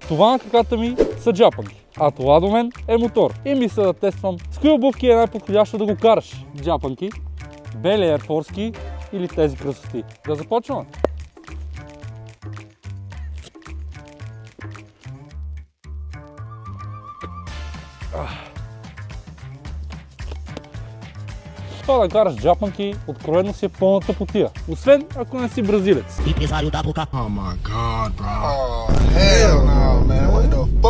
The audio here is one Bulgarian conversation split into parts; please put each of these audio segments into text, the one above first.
Това на краката ми са джапанки, а това до мен е мотор. И мисля да тествам с кои обувки е най-подходящо да го караш. Джапанки, бели Air Force или тези красоти. Да започваме! Това да караш джапанки откровено си е пълна тъпотия. Освен ако не си бразилец.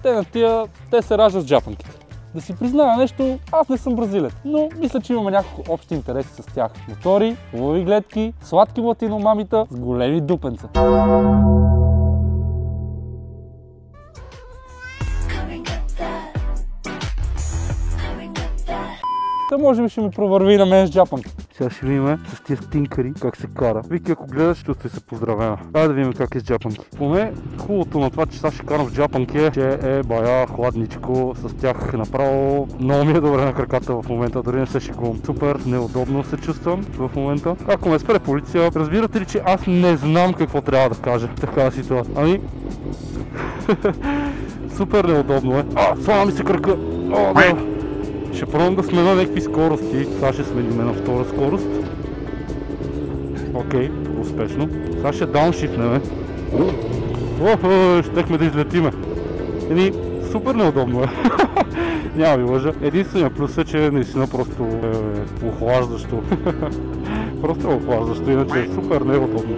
Те на тия, те се раждат с джапанките. Да си призная нещо, аз не съм бразилец, но мисля, че имаме няколко общи интереси с тях. Мотори, хубави гледки, сладки латиномамита с големи дупенца. Та може би ще ми провърви на мен с джапанки. Сега ще видим с тия стинкари как се кара. Вики, ако гледаш, ще се поздравена. Дай да видим как е с джапанки. Поне хубавото на това, че сега ще карам с джапанки е, че е бая хладничко. С тях направо много ми е добре на краката в момента. Дори не се шегувам. Супер неудобно се чувствам в момента. Ако ме спре полиция, разбирате ли, че аз не знам какво трябва да кажа в такава ситуация. Ами... Супер неудобно е. Слава ми се кръка. О, да. Ще пробвам да смена някакви скорости. Сега ще сменим на втора скорост. Окей, успешно. Сега ще дауншифнем. Щехме да излетиме. Супер неудобно е. Няма ви лъжа. Единственият плюс е, че наистина просто е охлаждащо. Просто е охлаждащо, иначе е супер неудобно.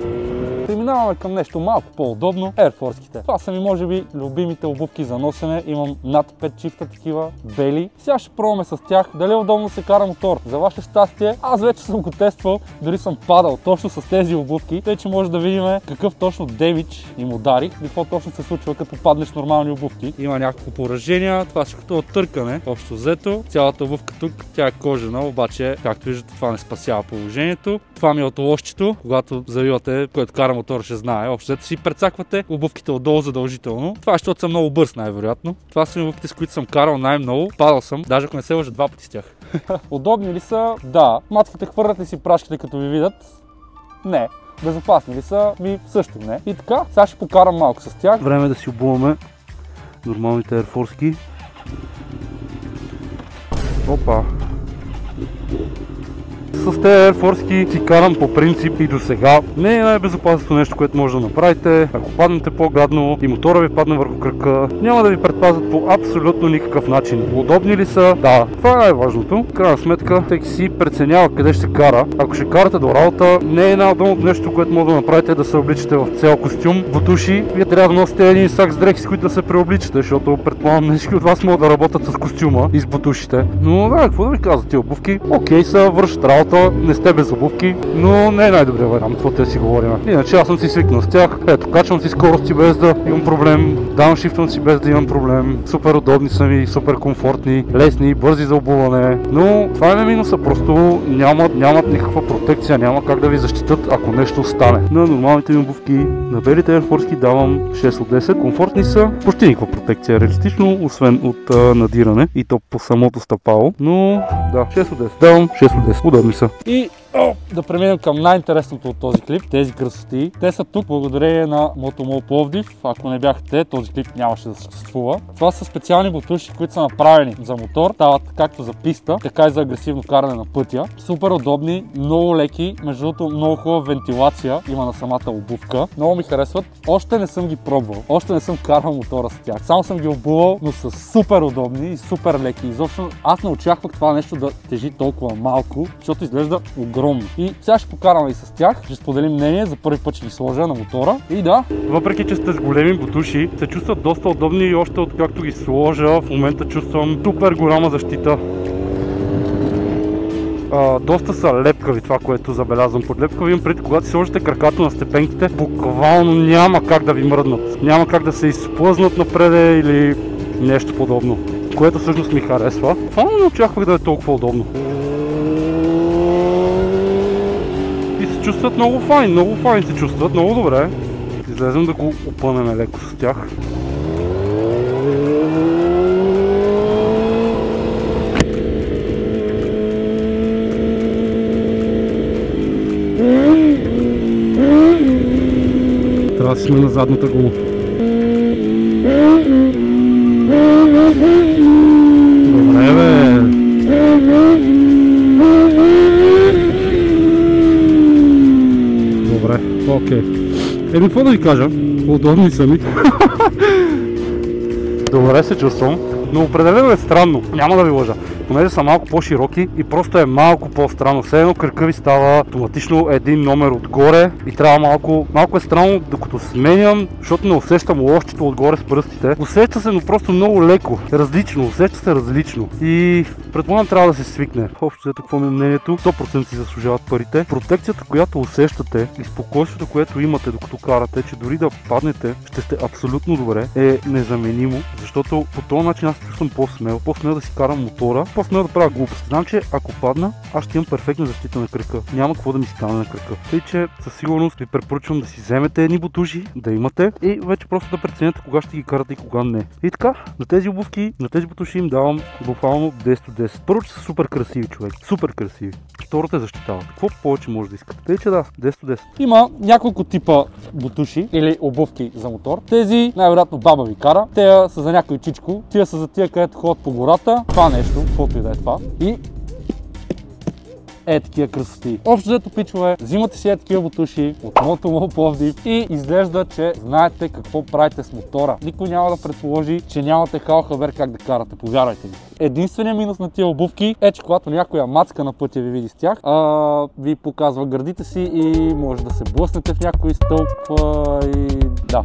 Преминаваме към нещо малко по-удобно. Air Force-ките. Това са ми може би любимите обувки за носене. Имам над 5 чифта такива бели. Сега ще пробваме с тях дали е удобно се кара мотор. За ваше щастие, аз вече съм го тествал, дори съм падал точно с тези обувки, тъй че може да видим какъв точно демидж им ударих и какво точно се случва като паднеш нормални обувки. Има няколко поражения, това ще като търкане. Общо взето, цялата обувка тук, тя е кожена, обаче, както виждате, това не спасява положението. Това ми е от лошчето, когато завивате, който кара мотор ще знае. Общо взето си прецаквате обувките отдолу задължително. Това е, защото съм много бърз най-вероятно. Това са обувките, с които съм карал най-много. Падал съм, даже ако не се лъжа, 2 пъти с тях. Удобни ли са? Да. Матките хвърлят ли си прашките като ви видят? Не. Безопасни ли са? Ми също не. И така, сега ще покарам малко с тях. Време е да си обуваме нормалните Air Force-ки. Опа! С тези Air Force-ки си карам по принцип и до сега. Не е най-безопасното нещо, което може да направите. Ако паднете по-гадно и мотора ви падне върху кръка, няма да ви предпазят по абсолютно никакъв начин. Удобни ли са? Да. Това е най-важното. В крайна сметка, всеки си преценява къде ще кара. Ако ще карате до работа, не е най-удобното нещо, което може да направите, да се обличате в цял костюм, бутуши. Вие трябва да носите един сак с дрехи, с които да се преобличате, защото предполагам, всички от вас могат да работят с костюма и с бутушите. Но да, какво да ви казват тия обувки? Окей са, вършат работа, не сте без обувки, но не е най-добрият вариант, какво те си говорим. Иначе аз съм си свикнал с тях. Ето, качвам си скорости без да имам проблем, дауншифтвам си без да имам проблем. Супер удобни са ми, супер комфортни, лесни, бързи за обуване. Но това е на минуса, просто нямат никаква протекция, няма как да ви защитат, ако нещо стане. На нормалните ми обувки, на белите Air Force давам 6 от 10. Комфортни са, почти никаква протекция реалистично, освен от надиране и то по самото стъпало. Но да, 6 от 10. Давам 6 от 10. Удобни са. И да преминем към най-интересното от този клип, тези красоти. Те са тук благодарение на Motomall Пловдив. Ако не бяха те, този клип нямаше да съществува. Това са специални бутуши, които са направени за мотор. Стават както за писта, така и за агресивно каране на пътя. Супер удобни, много леки, между другото много хубава вентилация има на самата обувка. Много ми харесват. Още не съм ги пробвал, още не съм карал мотора с тях. Само съм ги обувал, но са супер удобни и супер леки. Изобщо аз не очаквах това нещо да тежи толкова малко, защото изглежда огромно. И сега ще покараме и с тях, ще споделим мнение, за първи път ще ги сложа на мотора. И да, въпреки че сте с големи бутуши, се чувстват доста удобни и още от както ги сложа, в момента чувствам супер голяма защита. Доста са лепкави, това, което забелязвам под лепкави. Имам преди, когато си сложите краката на степенките, буквално няма как да ви мръднат. Няма как да се изплъзнат напреде или нещо подобно, което всъщност ми харесва. Това не очаквах да е толкова удобно. Чувстват много файн се чувстват, много добре. Излезем да го опънем леко с тях. Трябва да сме на задната гума. Еми, какво да ви кажа? Удобни са ми. Добре се чувствам, но определено е странно, няма да ви лъжа. Понеже са малко по-широки и просто е малко по-странно. Все едно кръка ви става автоматично един номер отгоре и трябва малко е странно, докато сменям, защото не усещам лошчето отгоре с пръстите. Усеща се, но просто много леко, различно, усеща се различно и предполагам трябва да се свикне. Общо какво ми е мнението, 100% си заслужават парите. Протекцията, която усещате и спокойствието, което имате докато карате, че дори да паднете, ще сте абсолютно добре, е незаменимо, защото по този начин аз чувствам по-смел да си карам мотора, по-смел да правя глупост. Знам, че ако падна, аз ще имам перфектна защита на кръка. Няма какво да ми стане на кръка. Тъй, че със сигурност ви препоръчвам да си вземете едни бутуши, да имате и вече просто да преценяте кога ще ги карате и кога не. И така, на тези обувки, на тези бутуши им давам буквално 10 от 10. Първо, че са супер красиви, човек. Супер красиви. Второ, те защитават. Какво повече може да искате? Тъй, че да, 10 от 10. Има няколко типа бутуши или обувки за мотор. Тези най-вероятно баба ви кара. Те са за някой чичко. Тия са за тия, където ходят по гората. Това нещо, каквото и да е това. И такива красоти. Общо взето, пичове, взимате си такива бутуши от Мотомол Пловдив и изглежда, че знаете какво правите с мотора. Никой няма да предположи, че нямате хал хабер как да карате, повярвайте ми. Единственият минус на тия обувки е, че когато някоя мацка на пътя ви види с тях, ви показва гърдите си и може да се блъснете в някой стълб и да.